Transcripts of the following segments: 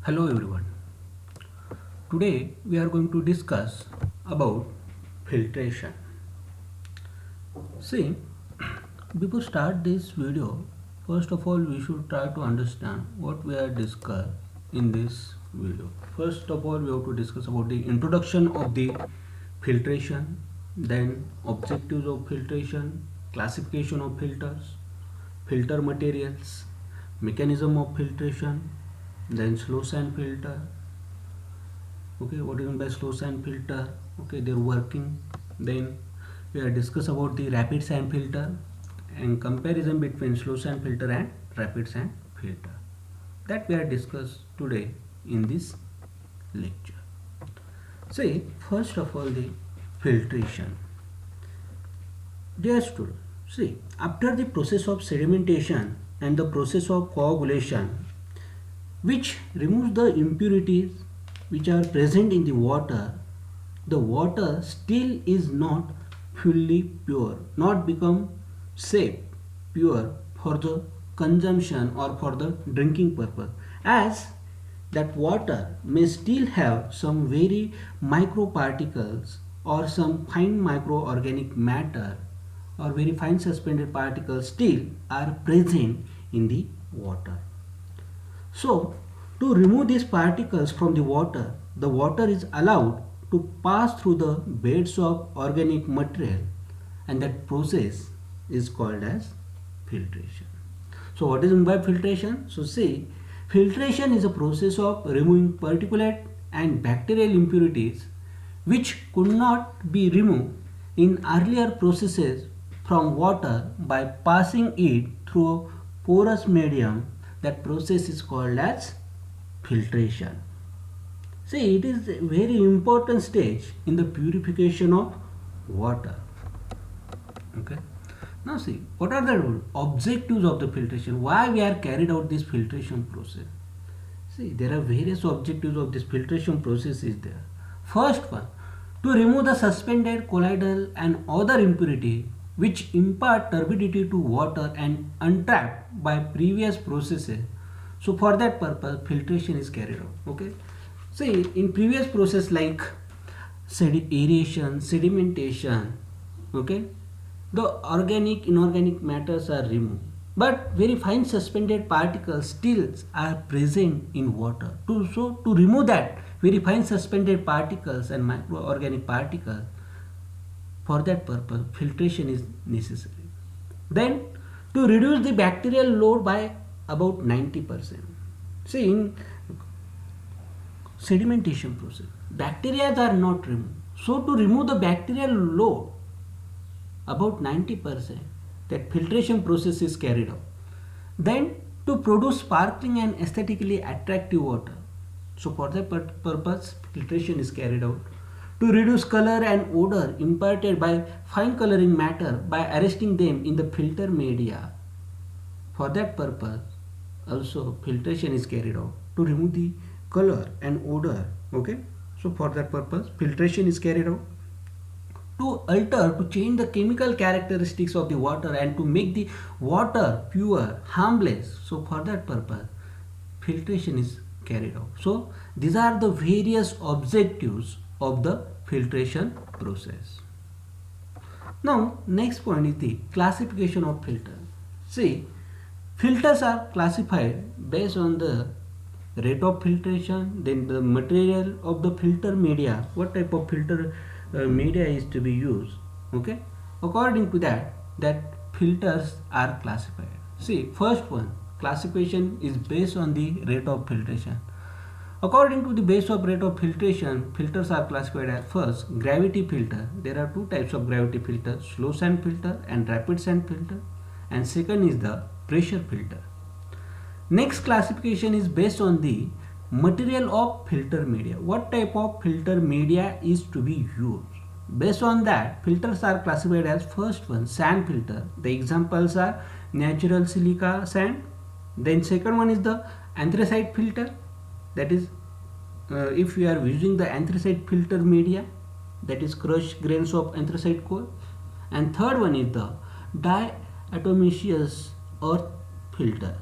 Hello everyone. Today we are going to discuss about filtration. See, before start this video, first of all we should try to understand what we are discuss in this video. First of all we have to discuss about the introduction of the filtration, then objectives of filtration, classification of filters, filter materials, mechanism of filtration, then slow sand filter. Okay, what do you mean by slow sand filter? Okay, they're working. Then we are discuss about the rapid sand filter and comparison between slow sand filter and rapid sand filter, that we are discuss today in this lecture. See, first of all, the filtration. Dear student, see, after the process of sedimentation and the process of coagulation, which removes the impurities which are present in the water still is not fully pure, not become safe, pure for the consumption or for the drinking purpose, as that water may still have some very microparticles or some fine microorganic matter or very fine suspended particles still are present in the water. So, to remove these particles from the water is allowed to pass through the beds of organic material, and that process is called as filtration. So, what is meant by filtration? So, see, filtration is a process of removing particulate and bacterial impurities which could not be removed in earlier processes from water by passing it through a porous medium. That process is called as filtration. See, it is a very important stage in the purification of water. Okay. Now see, what are the objectives of the filtration? Why we are carried out this filtration process? See, there are various objectives of this filtration process is there. First one, to remove the suspended colloidal and other impurity which impart turbidity to water and untrapped by previous processes. So for that purpose filtration is carried out. Okay, see, in previous process like aeration, sedimentation, okay, the organic inorganic matters are removed, but very fine suspended particles still are present in water. To remove that very fine suspended particles and microorganic particles, for that purpose filtration is necessary. Then to reduce the bacterial load by about 90%. See, in sedimentation process bacteria are not removed, so to remove the bacterial load about 90%, that filtration process is carried out. Then to produce sparkling and aesthetically attractive water, so for that purpose filtration is carried out. To reduce color and odor imparted by fine coloring matter by arresting them in the filter media, for that purpose also filtration is carried out, to remove the color and odor. Okay, so for that purpose filtration is carried out. To alter, to change the chemical characteristics of the water and to make the water pure, harmless, so for that purpose filtration is carried out. So these are the various objectives of the filtration process. Now next point is the classification of filter. See, filters are classified based on the rate of filtration, then the material of the filter media, what type of filter media is to be used. Okay, according to that filters are classified. See, first one, classification is based on the rate of filtration. According to the base of rate of filtration, filters are classified as first gravity filter. There are two types of gravity filter, slow sand filter and rapid sand filter, and second is the pressure filter. Next classification is based on the material of filter media. What type of filter media is to be used? Based on that, filters are classified as first one, sand filter. The examples are natural silica sand. Then second one is the anthracite filter. That is, if we are using the anthracite filter media, that is crushed grains of anthracite coal. And third one is the diatomaceous earth filter.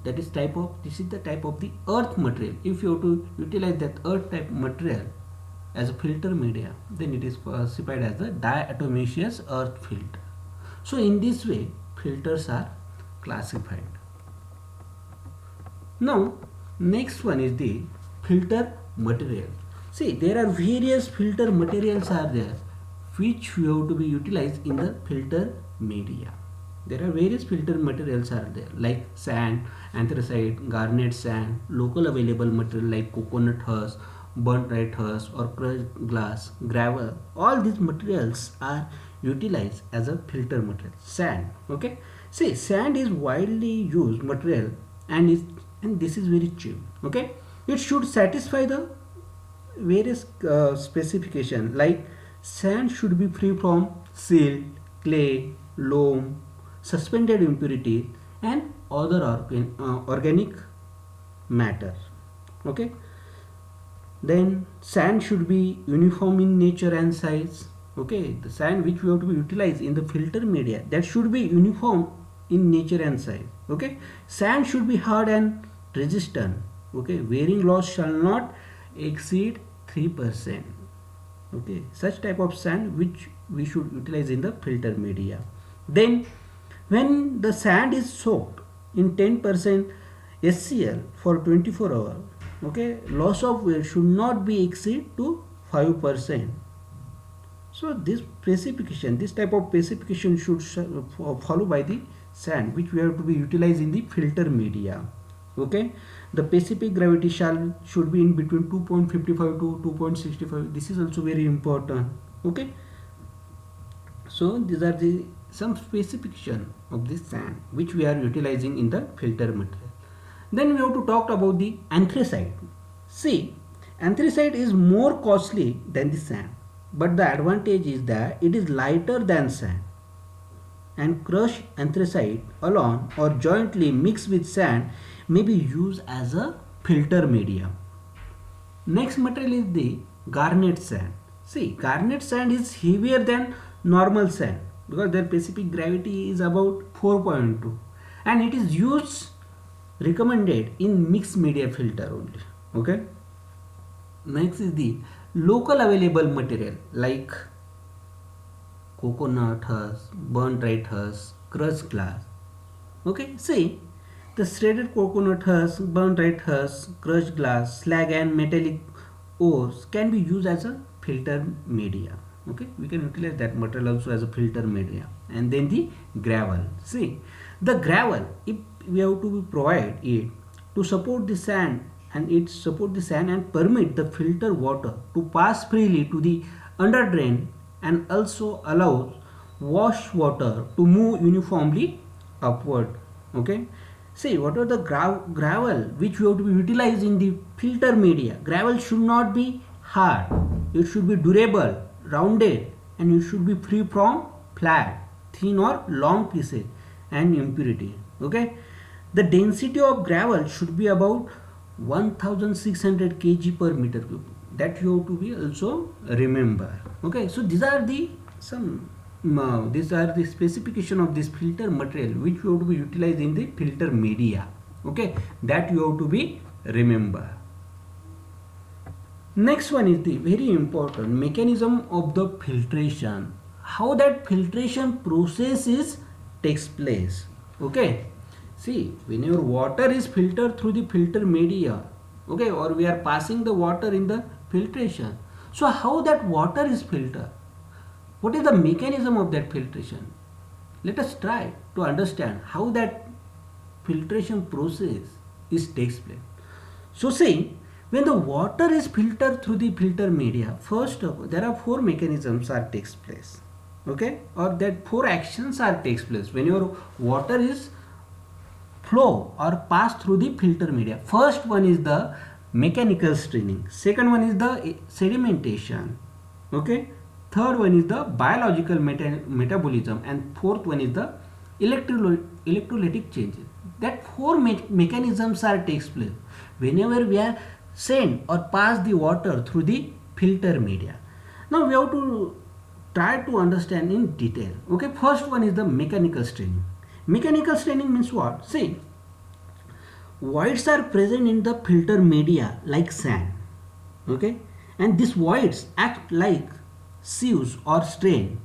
that is type of, this is the type of the earth material. If you have to utilize that earth type material as a filter media, then it is classified as a diatomaceous earth filter. So in this way filters are classified. Now next one is the filter material. See, there are various filter materials are there which we have to be utilized in the filter media. There are various filter materials are there like sand, anthracite, garnet sand, local available material like coconut husk, burnt right husk or crushed glass, gravel. All these materials are utilized as a filter material. Sand, okay. See, sand is widely used material and this is very cheap, okay. It should satisfy the various specification like sand should be free from silt, clay, loam, suspended impurity and other organic matter, okay. Then sand should be uniform in nature and size, okay. The sand which we have to be utilized in the filter media, that should be uniform in nature and size, okay. Sand should be hard and resistant, okay. Wearing loss shall not exceed 3%, okay. Such type of sand which we should utilize in the filter media. Then when the sand is soaked in 10% HCl for 24 hours, okay, loss of weight should not be exceed to 5%. So this precipitation, this type of precipitation should follow by the sand which we have to be utilized in the filter media, okay. The specific gravity should be in between 2.55 to 2.65. This is also very important, okay. So these are the some specification of this sand which we are utilizing in the filter material. Then we have to talk about the anthracite. See, anthracite is more costly than the sand, but the advantage is that it is lighter than sand, and crushed anthracite alone or jointly mixed with sand may be used as a filter medium. Next material is the garnet sand. See, garnet sand is heavier than normal sand because their specific gravity is about 4.2 and it is used recommended in mixed media filter only, okay. Next is the local available material like coconut husk, burnt right husk, crushed glass, okay. See, the shredded coconut husk, burnt right husk, crushed glass, slag and metallic ores can be used as a filter media, okay. We can utilize that material also as a filter media. And then the gravel. See, the gravel, if we have to provide it to support the sand and permit the filter water to pass freely to the under drain and also allows wash water to move uniformly upward, okay. See, what are the gravel which we have to be utilized in the filter media? Gravel should not be hard, it should be durable, rounded, and it should be free from flat, thin or long pieces and impurity, okay. The density of gravel should be about 1600 kg per meter cube. That you have to be also remember, okay. So these are the specification of this filter material which you have to be utilized in the filter media, okay. That you have to be remember. Next one is the very important mechanism of the filtration, how that filtration process takes place, okay. See, whenever water is filtered through the filter media, okay, or we are passing the water in the filtration, so how that water is filtered, what is the mechanism of that filtration? Let us try to understand how that filtration process takes place. So see, when the water is filtered through the filter media, first of all, there are 4 mechanisms that takes place, okay, or that 4 actions are takes place when your water is flow or pass through the filter media. First one is the mechanical straining, second one is the sedimentation, okay, third one is the biological metabolism, and fourth one is the electrolytic changes. That 4 mechanisms are takes place whenever we are send or pass the water through the filter media. Now we have to try to understand in detail, okay. First one is the mechanical straining. Mechanical straining means what? See, voids are present in the filter media like sand. Okay, and these voids act like sieves or strain.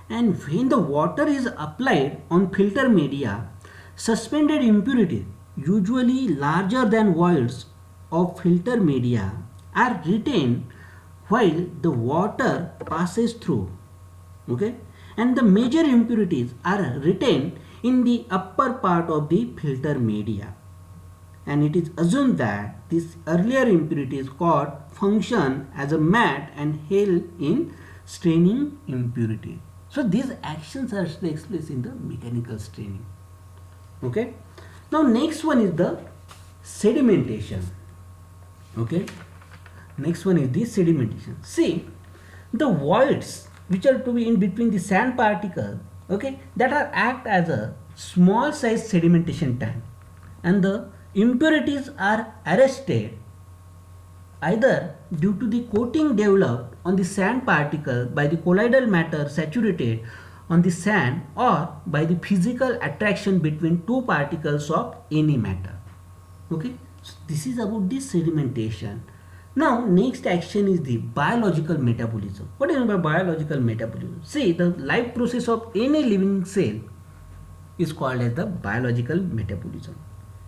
And when the water is applied on filter media, suspended impurities, usually larger than voids of filter media, are retained while the water passes through. Okay, and the major impurities are retained in the upper part of the filter media, and it is assumed that this earlier impurities caught function as a mat and help in straining impurity. So these actions are takes place in the mechanical straining. Okay, now next one is the sedimentation. Okay, next one is the sedimentation. See, the voids which are to be in between the sand particle, okay, that are act as a small size sedimentation tank, and the impurities are arrested either due to the coating developed on the sand particle by the colloidal matter saturated on the sand, or by the physical attraction between two particles of any matter. Okay, so this is about the sedimentation. Now next action is the biological metabolism. What is by biological metabolism? See, the life process of any living cell is called as the biological metabolism.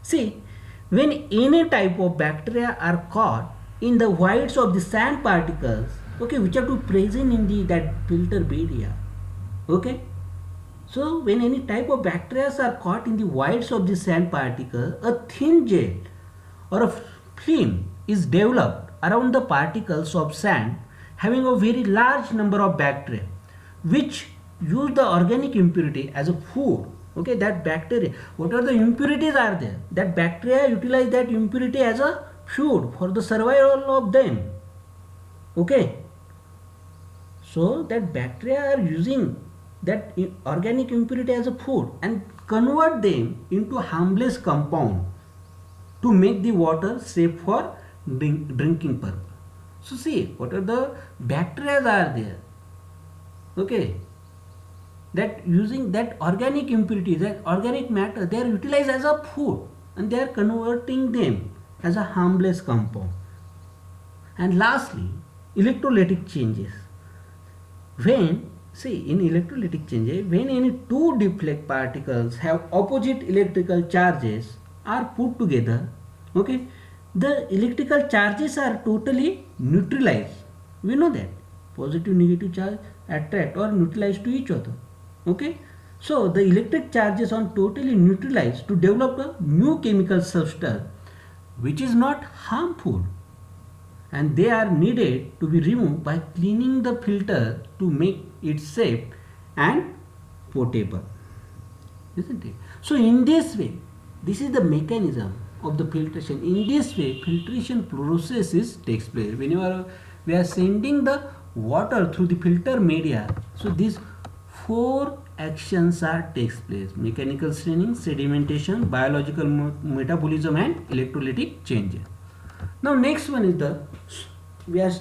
See, when any type of bacteria are caught in the voids of the sand particles, okay, which are to present in the that filter media, okay, so when any type of bacteria are caught in the voids of the sand particle, a thin gel or a film is developed around the particles of sand having a very large number of bacteria, which use the organic impurity as a food. Okay, that bacteria, what are the impurities are there, that bacteria utilize that impurity as a food for the survival of them. Okay, so that bacteria are using that organic impurity as a food and convert them into harmless compound to make the water safe for drinking purpose. So see, what are the bacteria are there, okay, that using that organic impurity, that organic matter, they are utilized as a food and they are converting them as a harmless compound. And lastly, electrolytic changes. When, see, in electrolytic changes, when any two deflect particles have opposite electrical charges are put together, okay, the electrical charges are totally neutralized. We know that positive negative charge attract or neutralize to each other. Okay, so the electric charges are totally neutralized to develop a new chemical substance which is not harmful, and they are needed to be removed by cleaning the filter to make it safe and potable, isn't it? So in this way, this is the mechanism of the filtration. In this way, filtration processes takes place. Whenever we are sending the water through the filter media, so these four actions are takes place: mechanical straining, sedimentation, biological metabolism, and electrolytic changes. Now next one is the, we are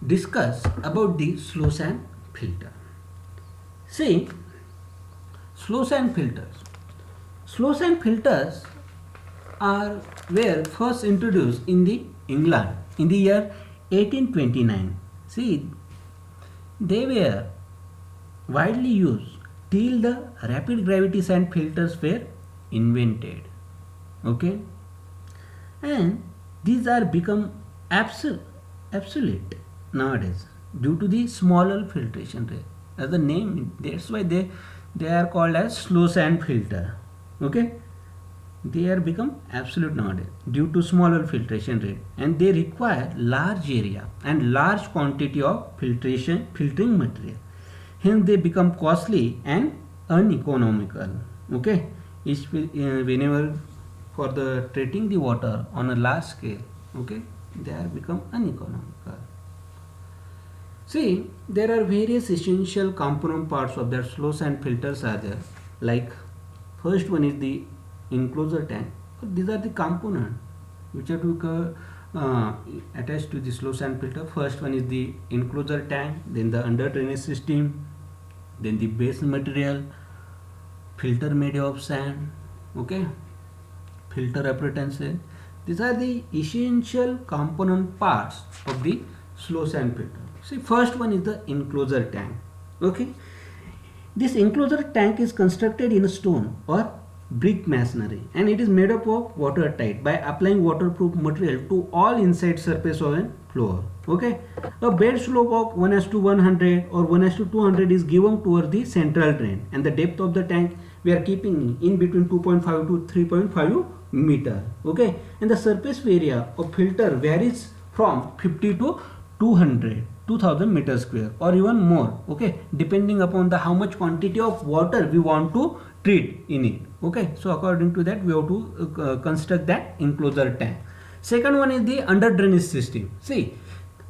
discuss about the slow sand filter. See, slow sand filters. Slow sand filters are were first introduced in the England in the year 1829. See, they were widely used till the rapid gravity sand filters were invented. Okay, and these are become obsolete nowadays due to the smaller filtration rate. As the name, that's why they are called as slow sand filter. Okay, they are become absolute nowadays due to smaller filtration rate, and they require large area and large quantity of filtering material. Hence they become costly and uneconomical. Okay, whenever for the treating the water on a large scale, okay, they are become uneconomical. See, there are various essential component parts of that slow sand filters are there. Like, first one is the enclosure tank. These are the components which are to attached to the slow sand filter. First one is the enclosure tank, then the under drainage system, then the base material, filter made of sand, Okay, filter appearances. These are the essential component parts of the slow sand filter. See, first one is the enclosure tank. Okay, this enclosure tank is constructed in a stone or brick masonry, and it is made up of watertight by applying waterproof material to all inside surface of a floor. Okay, a bed slope of 1:100 or 1:200 is given toward the central drain, and the depth of the tank we are keeping in between 2.5 to 3.5 meter. Okay, and the surface area of filter varies from 50 to 2000 meters square or even more. Okay, depending upon the how much quantity of water we want to treat in it. Okay, so according to that we have to construct that enclosure tank. Second one is the under drainage system. See,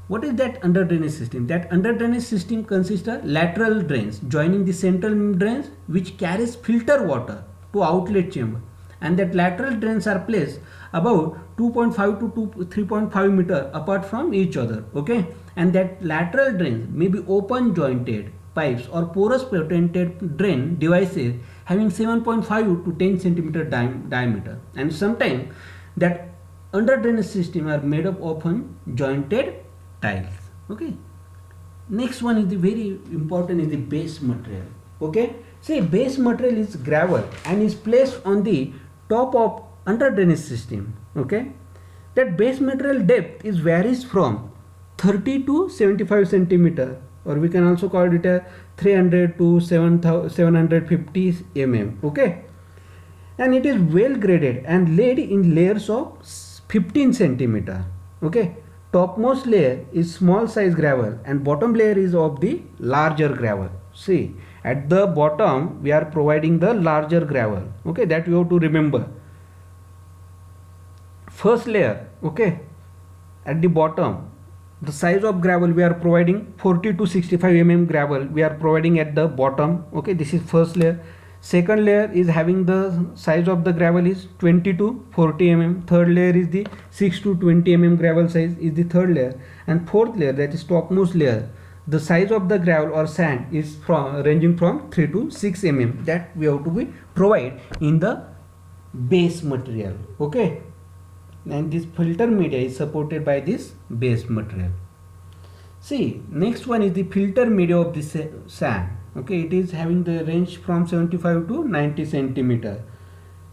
what is that under drainage system? That under drainage system consists of lateral drains joining the central drains, which carries filter water to outlet chamber, and that lateral drains are placed about 2.5 to 3.5 meter apart from each other. Okay, and that lateral drains may be open jointed pipes or porous patented drain devices having 7.5 to 10 centimeter diameter, and sometimes that under drainage system are made up of jointed tiles. Okay, next one is the very important is the base material. Okay, see, base material is gravel and is placed on the top of under drainage system. Okay, that base material depth is varies from 30 to 75 centimeter, or we can also call it a 300 to 750 mm. Okay, and it is well graded and laid in layers of 15 centimeter. Okay, topmost layer is small size gravel and bottom layer is of the larger gravel. See, at the bottom we are providing the larger gravel. Okay, that you have to remember. First layer, okay, at the bottom the size of gravel we are providing 40 to 65 mm gravel we are providing at the bottom. Okay, this is first layer. Second layer is having the size of the gravel is 20 to 40 mm. Third layer is the 6 to 20 mm gravel size is the third layer, and fourth layer, that is topmost layer, the size of the gravel or sand is from ranging from 3 to 6 mm, that we have to be provide in the base material. Okay, and this filter media is supported by this base material. See, next one is the filter media of the sand. Okay, it is having the range from 75 to 90 centimeter.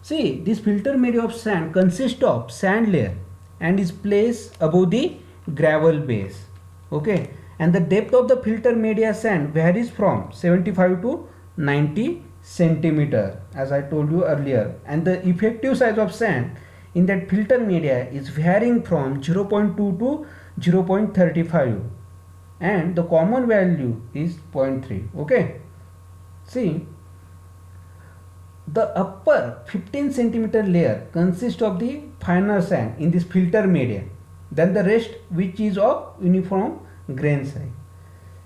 See, this filter media of sand consists of sand layer and is placed above the gravel base. Okay, and the depth of the filter media sand varies from 75 to 90 centimeter, as I told you earlier, and the effective size of sand in that filter media is varying from 0.2 to 0.35, and the common value is 0.3. Okay, see, the upper 15 centimeter layer consists of the finer sand in this filter media than the rest, which is of uniform grain size.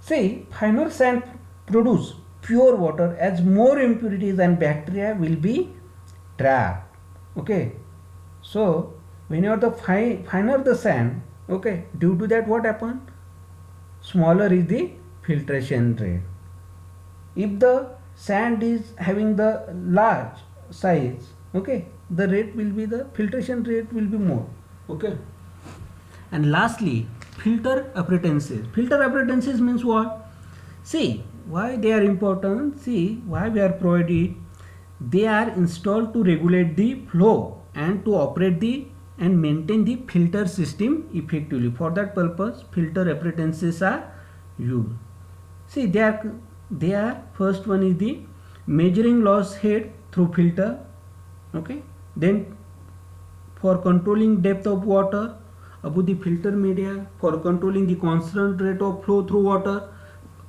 See, finer sand produce pure water as more impurities and bacteria will be trapped. Okay, so whenever the finer the sand, okay, due to that what happen? Smaller is the filtration rate. If the sand is having the large size, okay, the rate will be, the filtration rate will be more. Okay, and lastly, filter appearances. Filter appearances means what? See, why they are important? See, why we are provided? They are installed to regulate the flow and to operate the and maintain the filter system effectively. For that purpose, filter appearances are used. See, they are first one is the measuring loss head through filter. Okay, then for controlling depth of water above the filter media, for controlling the constant rate of flow through water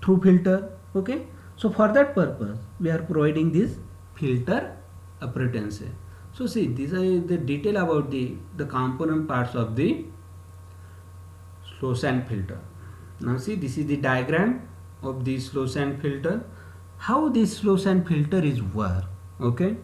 through filter. Okay, so for that purpose we are providing this filter appearances. So see, these are the detail about the component parts of the slow sand filter. Now see, this is the diagram of the slow sand filter. How this slow sand filter is work. Okay,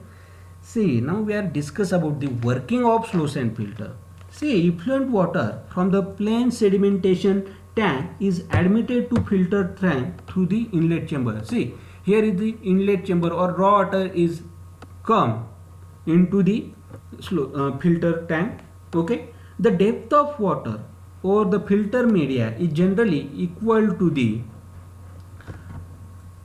see, now we are discuss about the working of slow sand filter. See, effluent water from the plain sedimentation tank is admitted to filter tank through the inlet chamber. See, here is the inlet chamber, or raw water is come into the filter tank. Okay, the depth of water or the filter media is generally equal to the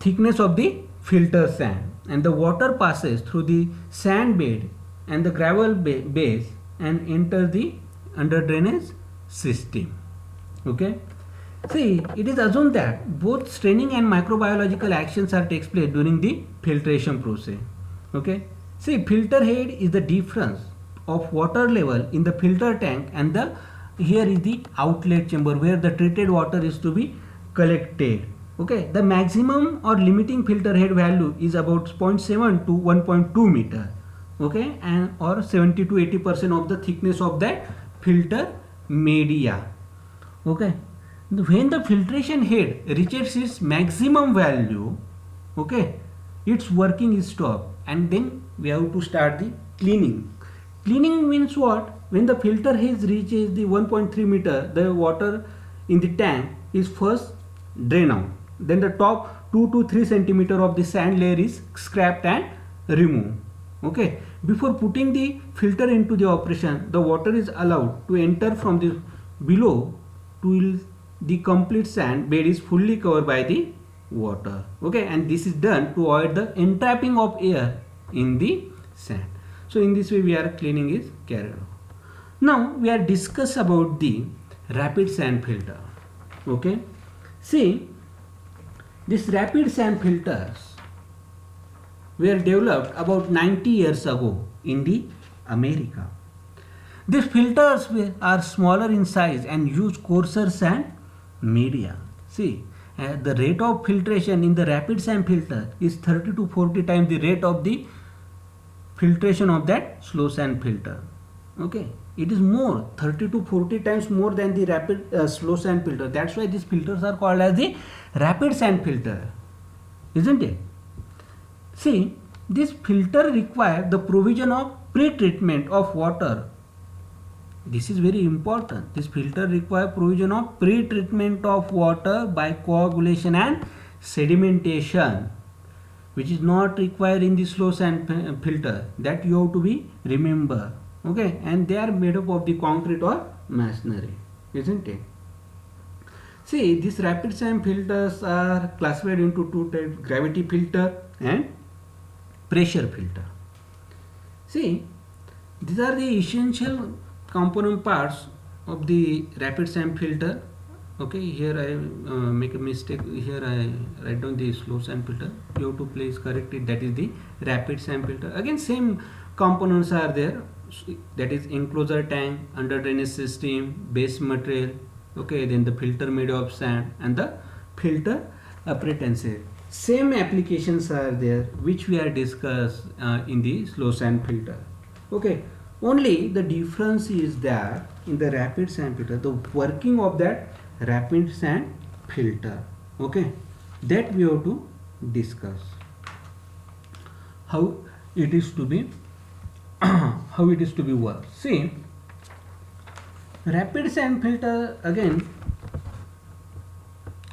thickness of the filter sand, and the water passes through the sand bed and the gravel base and enter the under drainage system. Okay, see, it is assumed that both straining and microbiological actions are takes place during the filtration process. Okay, see, filter head is the difference of water level in the filter tank, and the here is the outlet chamber where the treated water is to be collected. Okay, the maximum or limiting filter head value is about 0.7 to 1.2 meter. Okay, and or 70 to 80% of the thickness of that filter media. Okay, when the filtration head reaches its maximum value, okay, its working is stopped, and then we have to start the cleaning. Cleaning means what? When the filter head reaches the 1.3 meter, the water in the tank is first drained out. Then the top 2 to 3 centimeter of the sand layer is scraped and removed. Okay, before putting the filter into the operation, the water is allowed to enter from the below till the complete sand bed is fully covered by the water. Okay, and this is done to avoid the entrapping of air in the sand. So in this way we are cleaning is carried out. Now we are discuss about the rapid sand filter. Okay, see, this rapid sand filters were developed about 90 years ago in the America. These filters are smaller in size and use coarser sand media. See, the rate of filtration in the rapid sand filter is 30 to 40 times the rate of the filtration of that slow sand filter. Okay, it is more 30 to 40 times more than the rapid slow sand filter. That's why these filters are called as the rapid sand filter, isn't it? See, this filter requires the provision of pre-treatment of water. This is very important. This filter requires provision of pre-treatment of water by coagulation and sedimentation, which is not required in the slow sand filter. That you have to be remember. Okay, and they are made up of the concrete or masonry, isn't it? See, these rapid sand filters are classified into two types: gravity filter and pressure filter. See, these are the essential component parts of the rapid sand filter. Okay, here I make a mistake. Here I write down the slow sand filter. You have to please correct it. That is the rapid sand filter. Again, same components are there. That is enclosure tank, under drainage system, base material. Okay, then the filter made of sand and the filter apparatus. Same applications are there which we are discussed in the slow sand filter. Okay, only the difference is that in the rapid sand filter, the working of that rapid sand filter, okay, that we have to discuss how it is to be how it is to be worked. See, rapid sand filter again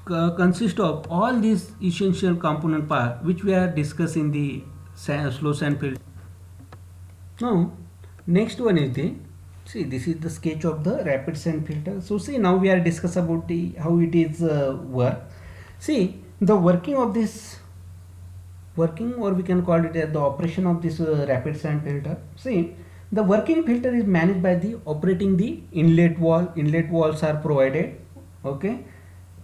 consist of all these essential component part which we are discussing the slow sand filter. Now next one is the, see, this is the sketch of the rapid sand filter. So see, now we are discuss about the how it is work. See, the working of this or we can call it as the operation of this rapid sand filter. See, the working filter is managed by the operating the inlet wall. Inlet walls are provided, okay,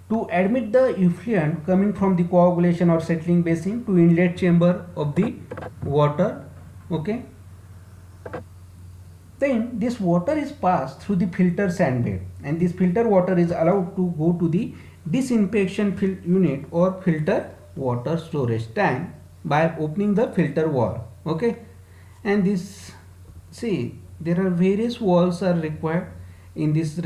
to admit the effluent coming from the coagulation or settling basin to inlet chamber of the water. Okay, then this water is passed through the filter sand bed, and this filter water is allowed to go to the disinfection unit or filter water storage tank by opening the filter wall. Okay, and this, see, there are various walls are required in this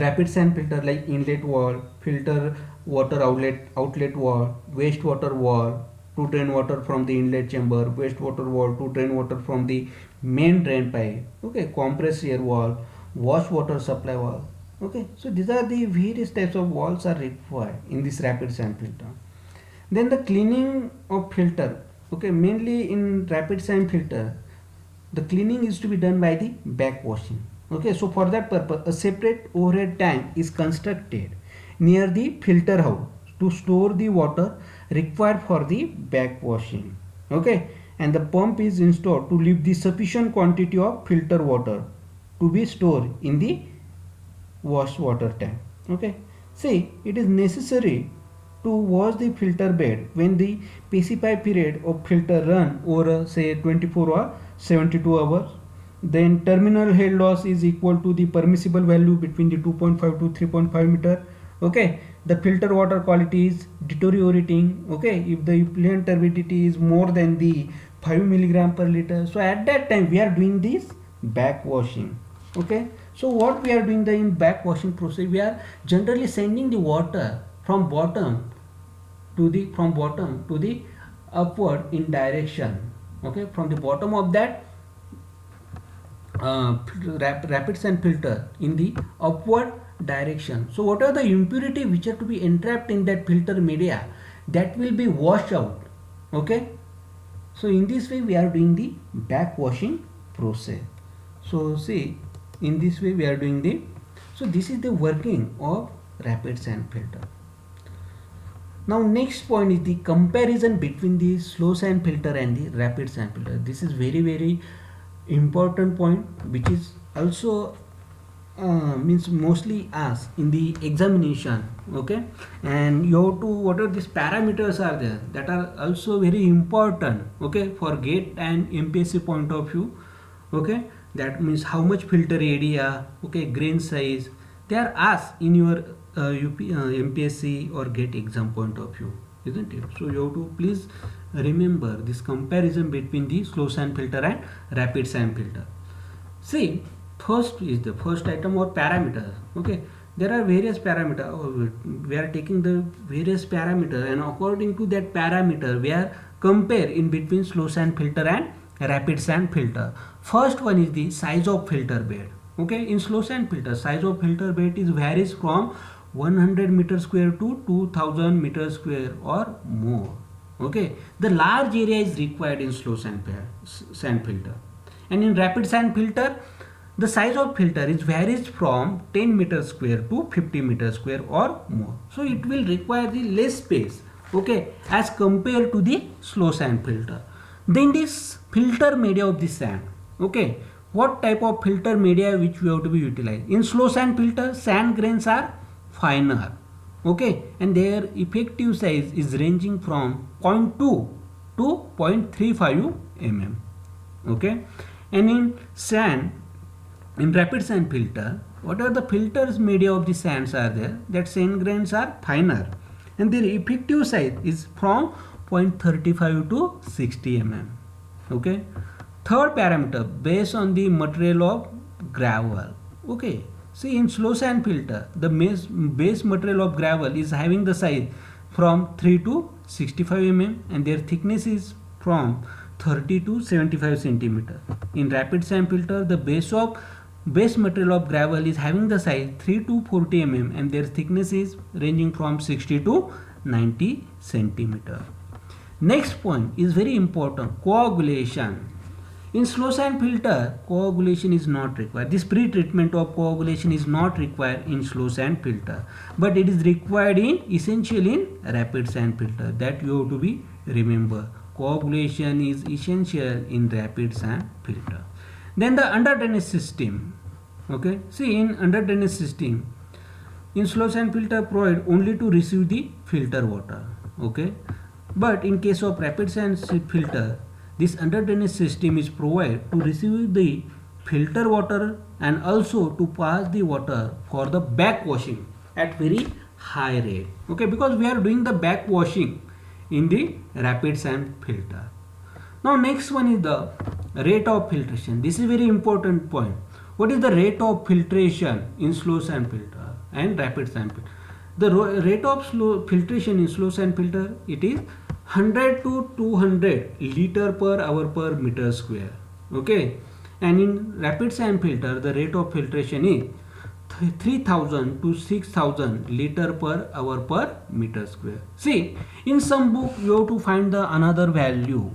rapid sand filter, like inlet wall, filter water outlet wall, wastewater wall to drain water from the inlet chamber, wastewater wall to drain water from the main drain pipe, okay, compressed air wall, wash water supply wall. Okay, so these are the various types of walls are required in this rapid sand filter. Then the cleaning of filter Okay, mainly in rapid sand filter, the cleaning is to be done by the backwashing. Okay, so for that purpose, a separate overhead tank is constructed near the filter house to store the water required for the backwashing. Okay, and the pump is installed to leave the sufficient quantity of filter water to be stored in the wash water tank. Okay, see, it is necessary to wash the filter bed when the specified period of filter run over say 24 or 72 hours. Then terminal head loss is equal to the permissible value between the 2.5 to 3.5 meter. Okay, the filter water quality is deteriorating. Okay, if the effluent turbidity is more than the 5 milligram per liter, so at that time we are doing this backwashing. Okay, so what we are doing the in backwashing process, we are generally sending the water from bottom to the upward in direction. Okay, from the bottom of that rapid sand filter in the upward direction. So what are the impurity which are to be entrapped in that filter media, that will be washed out. Okay, so in this way we are doing the backwashing process. So see, in this way we are doing the, so this is the working of rapid sand filter. Now next point is the comparison between the slow sand filter and the rapid sand filter. This is very important point, which is also means mostly asked in the examination. Okay, and you have to, what are these parameters are there that are also very important. Okay, for GATE and MPSC point of view. Okay, that means how much filter area, okay, grain size, they are asked in your MPSC or GATE exam point of view, isn't it? So you have to please remember this comparison between the slow sand filter and rapid sand filter. See, first is the first item or parameter. Okay, there are various parameters. We are taking the various parameter, and according to that parameter we are compare in between slow sand filter and rapid sand filter. First one is the size of filter bed. Okay, in slow sand filter, size of filter bed is varies from 100 meter square to 2000 meter square or more. Okay, the large area is required in slow sand filter, and in rapid sand filter the size of filter is varies from 10 meter square to 50 meter square or more. So it will require the less space, okay, as compared to the slow sand filter. Then this filter media of the sand. Okay, what type of filter media which we have to be utilized? In slow sand filter, sand grains are finer. Okay, and their effective size is ranging from 0.2 to 0.35 mm. Okay, and in rapid sand filter, what are the filters media of the sands are there? That sand grains are finer, and their effective size is from 0.35 to 60 mm. Okay, third parameter, based on the material of gravel. Okay, see, in slow sand filter the base material of gravel is having the size from 3 to 65 mm, and their thickness is from 30 to 75 centimeter. In rapid sand filter the base material of gravel is having the size 3 to 40 mm, and their thickness is ranging from 60 to 90 centimeter. Next point is very important, coagulation. In slow sand filter, coagulation is not required. This pre-treatment of coagulation is not required in slow sand filter, but it is required in essential in rapid sand filter. That you have to be remember. Coagulation is essential in rapid sand filter. Then the under drainage system. Okay, see, in under drainage system, in slow sand filter provide only to receive the filter water. Okay, but in case of rapid sand filter, this under drainage system is provided to receive the filter water and also to pass the water for the backwashing at very high rate. Okay, because we are doing the backwashing in the rapid sand filter. Now next one is the rate of filtration. This is very important point. What is the rate of filtration in slow sand filter and rapid sand filter? The rate of filtration in slow sand filter, it is 100 to 200 liter per hour per meter square. Okay, and in rapid sand filter the rate of filtration is 3000 to 6000 liter per hour per meter square. See, in some book you have to find the another value,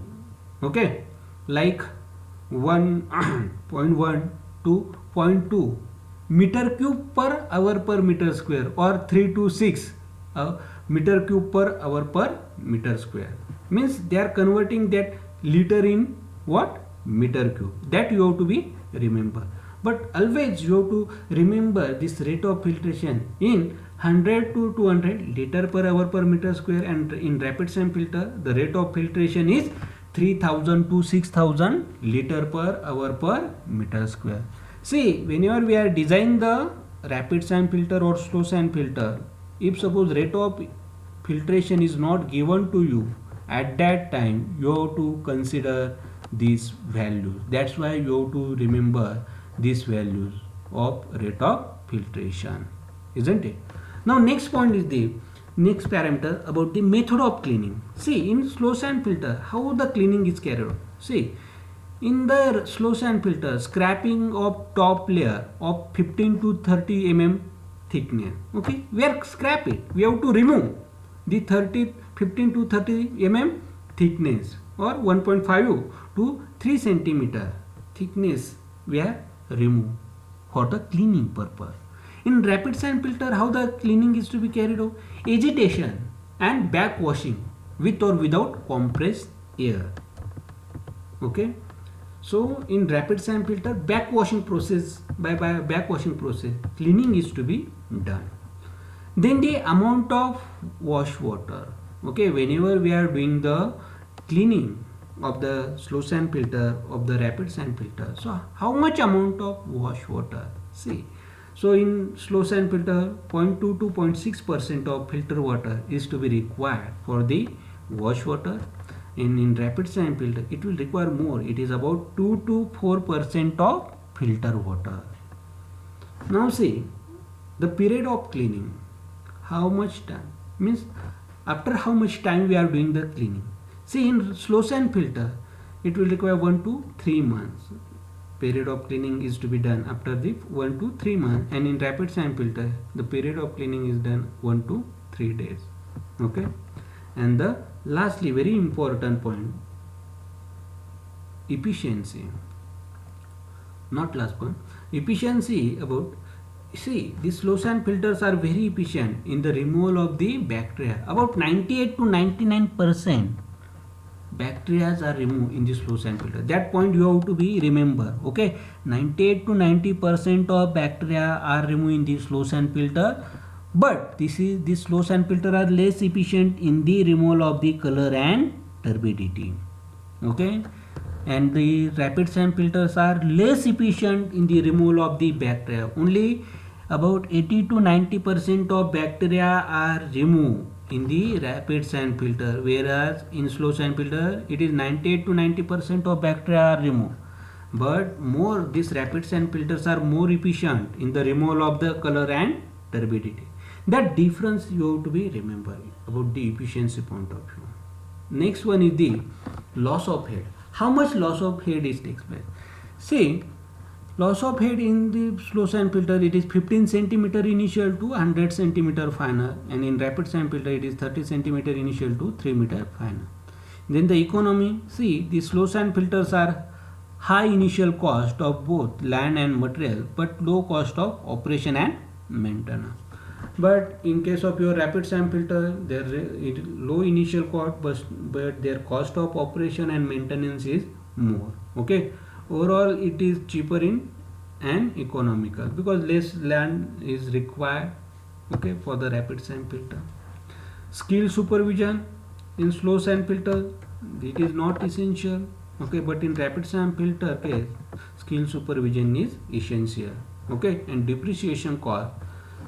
okay, like 1.1 to 0.2 meter cube per hour per meter square, or 3 to 6 meter cube per hour per meter square. Means they are converting that liter in what? Meter cube. That you have to be remember. But always you have to remember this rate of filtration in 100 to 200 liter per hour per meter square, and in rapid sample filter the rate of filtration is 3000 to 6000 liter per hour per meter square. See, whenever we are designing the rapid sample filter or slow sample filter, if suppose rate of filtration is not given to you, at that time you have to consider these values. That's why you have to remember these values of rate of filtration, isn't it? Now next point is the next parameter about the method of cleaning. See, in slow sand filter how the cleaning is carried out. See, in the slow sand filter, scraping of top layer of 15 to 30 thickness, okay, we are scrap it, we have to remove the 15 to 30 thickness, or 1.5 to 3 centimeter thickness we are remove for the cleaning purpose. In rapid sand filter how the cleaning is to be carried out? Agitation and back washing with or without compressed air, okay. So in rapid sand filter back washing process, by back washing process cleaning is to be done. Then the amount of wash water, okay, whenever we are doing the cleaning of the slow sand filter, of the rapid sand filter, so how much amount of wash water? See, so in slow sand filter 0.2 to 0.6% of filter water is to be required for the wash water. In rapid sand filter it will require more, it is about 2 to 4% of filter water. Now see, the period of cleaning, how much time, means after how much time we are doing the cleaning. See, in slow sand filter it will require 1 to 3 months. Period of cleaning is to be done after the 1 to 3 months, and in rapid sand filter the period of cleaning is done 1 to 3 days, okay. And the lastly very important point, efficiency, not last point, efficiency about, see, these slow sand filters are very efficient in the removal of the bacteria. About 98 to 99% bacteria are removed in the slow sand filter. That point you have to be remember, okay. 98 to 90% of bacteria are removed in the slow sand filter, but this slow sand filter are less efficient in the removal of the color and turbidity, okay. And the rapid sand filters are less efficient in the removal of the bacteria. Only about 80 to 90% of bacteria are removed in the rapid sand filter, whereas in slow sand filter it is 98 to 90% of bacteria are removed. But more, these rapid sand filters are more efficient in the removal of the color and turbidity. That difference you have to be remembering about the efficiency point of view. Next one is the loss of head. How much loss of head is takes place? See, loss of head in the slow sand filter it is 15 centimeter initial to 100 centimeter final, and in rapid sand filter it is 30 centimeter initial to 3 meter final. Then the economy, see, the slow sand filters are high initial cost of both land and material, but low cost of operation and maintenance. But in case of your rapid sand filter, there is low initial cost, but their cost of operation and maintenance is more, okay. Overall it is cheaper in and economical because less land is required, okay, for the rapid sand filter. Skill supervision in slow sand filter it is not essential, okay, but in rapid sand filter case skill supervision is essential, okay. And depreciation cost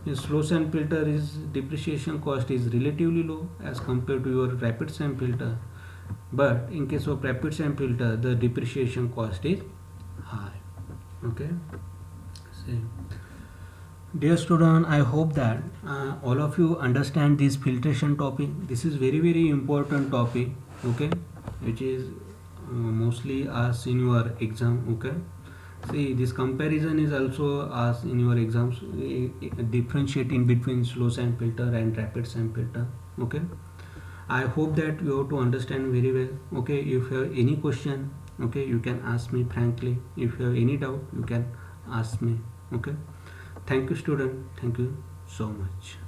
in slow sand filter is depreciation cost is relatively low as compared to your rapid sand filter, but in case of rapid sand filter the depreciation cost is high, okay. See, dear student, I hope that all of you understand this filtration topic. This is very important topic, okay, which is mostly asked in your exam, okay. See, this comparison is also asked in your exams, differentiating between slow sand filter and rapid sand filter. Okay, I hope that you have to understand very well. Okay, if you have any question, okay, you can ask me frankly. If you have any doubt, you can ask me. Okay, thank you student, thank you so much.